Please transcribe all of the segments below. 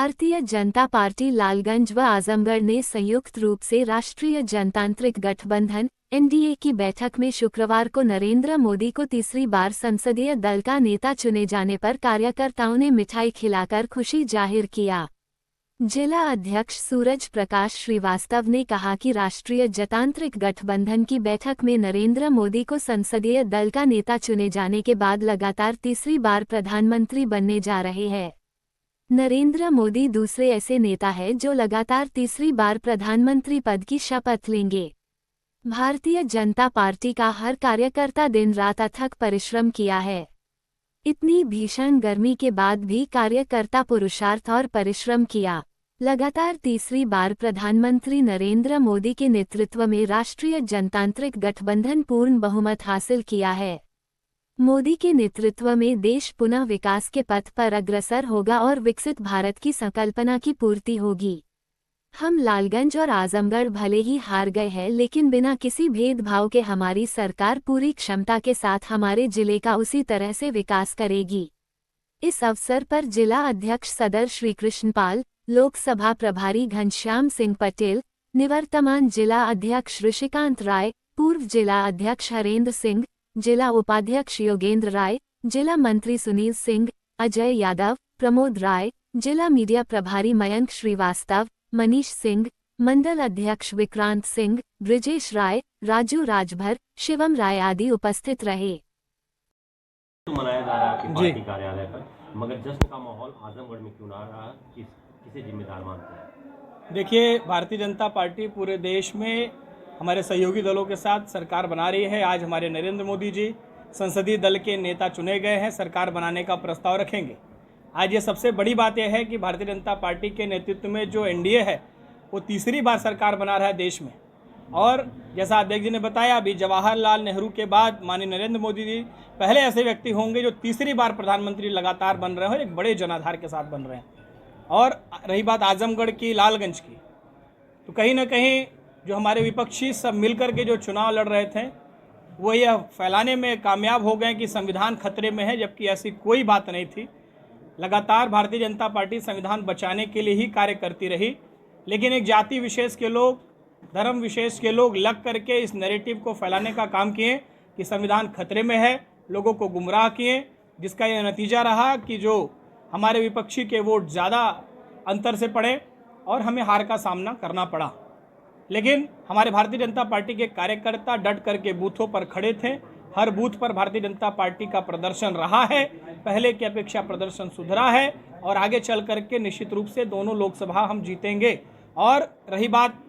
Bharatiya Janata party Lalganj व आजमगढ़ ने संयुक्त रूप से राष्ट्रीय जनतांत्रिक गठबंधन (एनडीए) की बैठक में शुक्रवार को नरेंद्र मोदी को तीसरी बार संसदीय दल का नेता चुने जाने पर कार्यकर्ताओं ने मिठाई खिलाकर खुशी जाहिर किया। जिला अध्यक्ष सूरज प्रकाश श्रीवास्तव ने कहा कि राष्ट्रीय जनतांत्रिक गठबंधन की बैठक में नरेंद्र मोदी को संसदीय दल का नेता चुने जाने के बाद लगातार तीसरी बार प्रधानमंत्री बनने जा रहे हैं। नरेंद्र मोदी दूसरे ऐसे नेता हैं जो लगातार तीसरी बार प्रधानमंत्री पद की शपथ लेंगे। भारतीय जनता पार्टी का हर कार्यकर्ता दिन रात अथक परिश्रम किया है। इतनी भीषण गर्मी के बाद भी कार्यकर्ता पुरुषार्थ और परिश्रम किया। लगातार तीसरी बार प्रधानमंत्री नरेंद्र मोदी के नेतृत्व में राष्ट्रीय जनतांत्रिक गठबंधन पूर्ण बहुमत हासिल किया है। मोदी के नेतृत्व में देश पुनः विकास के पथ पर अग्रसर होगा और विकसित भारत की संकल्पना की पूर्ति होगी। हम लालगंज और आजमगढ़ भले ही हार गए हैं, लेकिन बिना किसी भेदभाव के हमारी सरकार पूरी क्षमता के साथ हमारे जिले का उसी तरह से विकास करेगी। इस अवसर पर जिला अध्यक्ष सदर श्रीकृष्ण पाल, लोकसभा प्रभारी घनश्याम सिंह पटेल, निवर्तमान जिला अध्यक्ष ऋषिकांत राय, पूर्व जिला अध्यक्ष हरेंद्र सिंह, जिला उपाध्यक्ष योगेंद्र राय, जिला मंत्री सुनील सिंह, अजय यादव, प्रमोद राय, जिला मीडिया प्रभारी मयंक श्रीवास्तव, मनीष सिंह, मंडल अध्यक्ष विक्रांत सिंह, ब्रिजेश राय, राजू राजभर, शिवम राय आदि उपस्थित रहे। मनाया जा रहा है आपकी पार्टी कार्यालय पर, मगर जश्न का माहौल आजमगढ़ में क्यों ना रहा? किसे जिम्मेदार मानते हैं? देखिए, भारतीय जनता पार्टी पूरे देश में हमारे सहयोगी दलों के साथ सरकार बना रही है। आज हमारे नरेंद्र मोदी जी संसदीय दल के नेता चुने गए हैं, सरकार बनाने का प्रस्ताव रखेंगे। आज ये सबसे बड़ी बात यह है कि भारतीय जनता पार्टी के नेतृत्व में जो एनडीए है वो तीसरी बार सरकार बना रहा है देश में। और जैसा अध्यक्ष जी ने बताया, अभी जवाहरलाल नेहरू के बाद माननीय नरेंद्र मोदी जी पहले ऐसे व्यक्ति होंगे जो तीसरी बार प्रधानमंत्री लगातार बन रहे हैं और एक बड़े जनाधार के साथ बन रहे हैं। और रही बात आजमगढ़ की, लालगंज की, तो कहीं ना कहीं जो हमारे विपक्षी सब मिलकर के जो चुनाव लड़ रहे थे वो यह फैलाने में कामयाब हो गए कि संविधान खतरे में है, जबकि ऐसी कोई बात नहीं थी। लगातार भारतीय जनता पार्टी संविधान बचाने के लिए ही कार्य करती रही, लेकिन एक जाति विशेष के लोग, धर्म विशेष के लोग लग करके इस नैरेटिव को फैलाने का काम किए कि संविधान खतरे में है, लोगों को गुमराह किए, जिसका यह नतीजा रहा कि जो हमारे विपक्षी के वोट ज़्यादा अंतर से पड़े और हमें हार का सामना करना पड़ा। लेकिन हमारे भारतीय जनता पार्टी के कार्यकर्ता डट करके बूथों पर खड़े थे। हर बूथ पर भारतीय जनता पार्टी का प्रदर्शन रहा है, पहले की अपेक्षा प्रदर्शन सुधरा है और आगे चल करके निश्चित रूप से दोनों लोकसभा हम जीतेंगे। और रही बात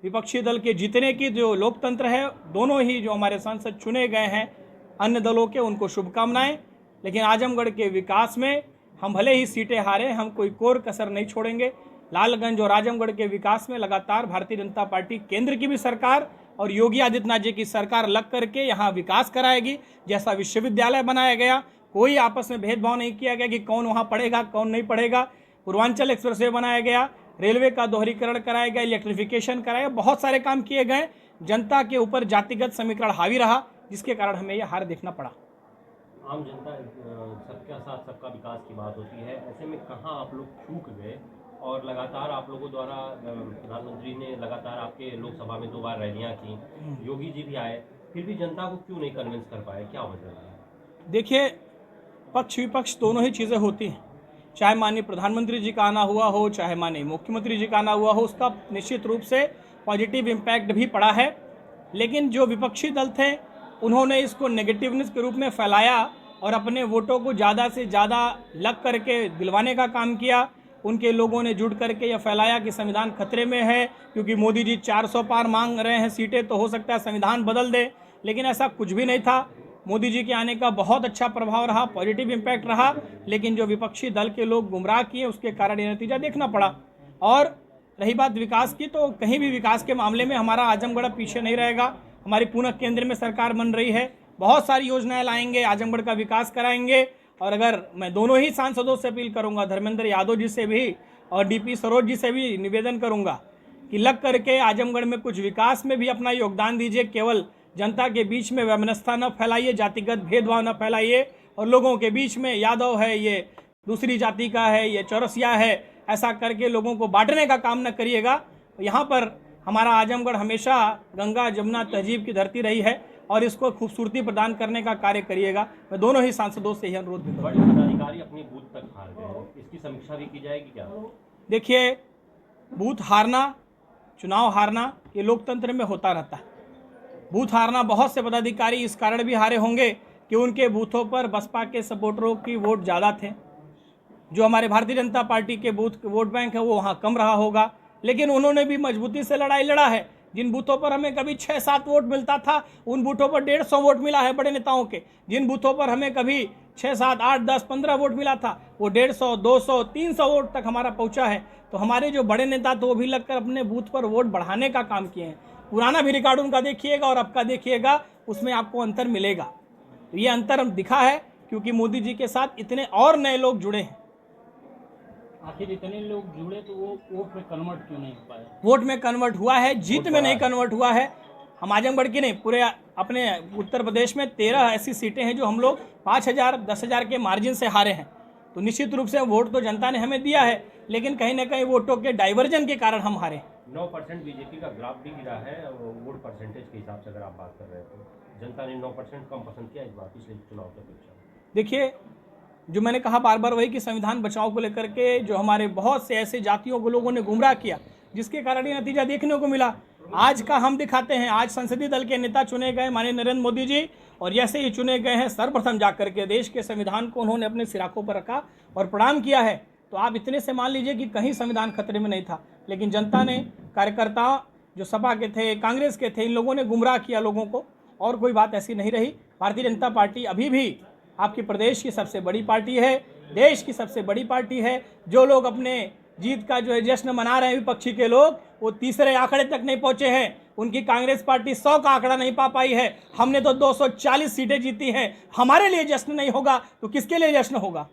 विपक्षी दल के जीतने की, जो लोकतंत्र है, दोनों ही जो हमारे सांसद चुने गए हैं अन्य दलों के, उनको शुभकामनाएं। लेकिन आजमगढ़ के विकास में हम भले ही सीटें हारे, हम कोई कोर कसर नहीं छोड़ेंगे। लालगंज और आजमगढ़ के विकास में लगातार भारतीय जनता पार्टी केंद्र की भी सरकार और योगी आदित्यनाथ जी की सरकार लग करके यहाँ विकास कराएगी। जैसा विश्वविद्यालय बनाया गया, कोई आपस में भेदभाव नहीं किया गया कि कौन वहाँ पढ़ेगा कौन नहीं पढ़ेगा। पूर्वांचल एक्सप्रेसवे बनाया गया, रेलवे का दोहरीकरण कराया गया, इलेक्ट्रिफिकेशन कराया, बहुत सारे काम किए गए। जनता के ऊपर जातिगत समीकरण हावी रहा, जिसके कारण हमें यह हार देखना पड़ा। आम जनता सबका साथ सबका विकास की बात होती है, ऐसे में कहाँ आप लोग चूक गए? और लगातार आप लोगों द्वारा प्रधानमंत्री ने लगातार आपके लोकसभा में 2 बार रैलियाँ की, योगी जी भी आए, फिर भी जनता को क्यों नहीं कन्विंस कर पाए? क्या वजह है? देखिए, पक्ष विपक्ष दोनों ही चीज़ें होती हैं। चाहे माननीय प्रधानमंत्री जी का आना हुआ हो, चाहे माननीय मुख्यमंत्री जी का आना हुआ हो, उसका निश्चित रूप से पॉजिटिव इम्पैक्ट भी पड़ा है। लेकिन जो विपक्षी दल थे उन्होंने इसको नेगेटिवनेस के रूप में फैलाया और अपने वोटों को ज़्यादा से ज़्यादा लग करके दिलवाने का काम किया। उनके लोगों ने जुट करके यह फैलाया कि संविधान खतरे में है, क्योंकि मोदी जी 400 पार मांग रहे हैं सीटें, तो हो सकता है संविधान बदल दे। लेकिन ऐसा कुछ भी नहीं था। मोदी जी के आने का बहुत अच्छा प्रभाव रहा, पॉजिटिव इम्पैक्ट रहा। लेकिन जो विपक्षी दल के लोग गुमराह किए, उसके कारण ये नतीजा देखना पड़ा। और रही बात विकास की, तो कहीं भी विकास के मामले में हमारा आजमगढ़ पीछे नहीं रहेगा। हमारी पुनः केंद्र में सरकार बन रही है, बहुत सारी योजनाएं लाएंगे, आजमगढ़ का विकास कराएंगे। और अगर मैं दोनों ही सांसदों से अपील करूंगा, धर्मेंद्र यादव जी से भी और डीपी सरोज जी से भी निवेदन करूंगा कि लग करके आजमगढ़ में कुछ विकास में भी अपना योगदान दीजिए। केवल जनता के बीच में वैमनस्यता न फैलाइए, जातिगत भेदभाव न फैलाइए और लोगों के बीच में यादव है, ये दूसरी जाति का है, ये चौरसिया है, ऐसा करके लोगों को बांटने का काम न करिएगा। यहाँ पर हमारा आजमगढ़ हमेशा गंगा जमुना तहजीब की धरती रही है और इसको खूबसूरती प्रदान करने का कार्य करिएगा। मैं दोनों ही सांसदों से यह अनुरोध भी बड़े पदाधिकारी अपनी बूथ तक हार गए, इसकी समीक्षा भी की जाएगी क्या? देखिए, बूथ हारना, चुनाव हारना ये लोकतंत्र में होता रहता है। बूथ हारना बहुत से पदाधिकारी इस कारण भी हारे होंगे कि उनके बूथों पर बसपा के सपोर्टरों की वोट ज़्यादा थे। जो हमारे भारतीय जनता पार्टी के बूथ वोट बैंक है वो वहाँ कम रहा होगा, लेकिन उन्होंने भी मजबूती से लड़ाई लड़ा है। जिन बूथों पर हमें कभी 6-7 वोट मिलता था, उन बूथों पर 150 वोट मिला है बड़े नेताओं के। जिन बूथों पर हमें कभी 6, 7, 8, 10, 15 वोट मिला था, वो 150, 200, 300 वोट तक हमारा पहुंचा है। तो हमारे जो बड़े नेता तो वो भी लगकर अपने बूथ पर वोट बढ़ाने का काम किए हैं। पुराना भी रिकॉर्ड उनका देखिएगा और अब का देखिएगा, उसमें आपको अंतर मिलेगा। तो ये अंतर हम दिखा है क्योंकि मोदी जी के साथ इतने और नए लोग जुड़े हैं। आखिर इतने लोग जुड़े तो वो वोट में कन्वर्ट क्यों नहीं हो पाया? वोट में कन्वर्ट हुआ है, जीत में नहीं कन्वर्ट हुआ है। हम आजमगढ़ की नहीं, पूरे अपने उत्तर प्रदेश में 13 ऐसी सीटें हैं जो हम लोग 5,000, 10,000 के मार्जिन से हारे हैं। तो निश्चित रूप से वोट तो जनता ने हमें दिया है, लेकिन कहीं ना कहीं वोटों के डाइवर्जन के कारण हम हारे। 9% बीजेपी का ग्राफ भी गिरा है वोट परसेंटेज के हिसाब से। अगर आप बात कर रहे हैं तो जनता ने 9% कम पसंद किया इस बार पिछले चुनाव की अपेक्षा। देखिए, जो मैंने कहा बार बार वही कि संविधान बचाव को लेकर के जो हमारे बहुत से ऐसे जातियों को लोगों ने गुमराह किया, जिसके कारण ये नतीजा देखने को मिला। आज का हम दिखाते हैं। आज संसदीय दल के नेता चुने गए माननीय नरेंद्र मोदी जी, और जैसे ही चुने गए हैं सर्वप्रथम जाकर के देश के संविधान को उन्होंने अपने सिराकों पर रखा और प्रणाम किया है। तो आप इतने से मान लीजिए कि कहीं संविधान खतरे में नहीं था, लेकिन जनता ने, कार्यकर्ता जो सपा के थे, कांग्रेस के थे, इन लोगों ने गुमराह किया लोगों को, और कोई बात ऐसी नहीं रही। भारतीय जनता पार्टी अभी भी आपके प्रदेश की सबसे बड़ी पार्टी है, देश की सबसे बड़ी पार्टी है। जो लोग अपने जीत का जो है जश्न मना रहे हैं विपक्षी के लोग, वो तीसरे आंकड़े तक नहीं पहुंचे हैं। उनकी कांग्रेस पार्टी 100 का आंकड़ा नहीं पा पाई है। हमने तो 240 सीटें जीती हैं। हमारे लिए जश्न नहीं होगा तो किसके लिए जश्न होगा?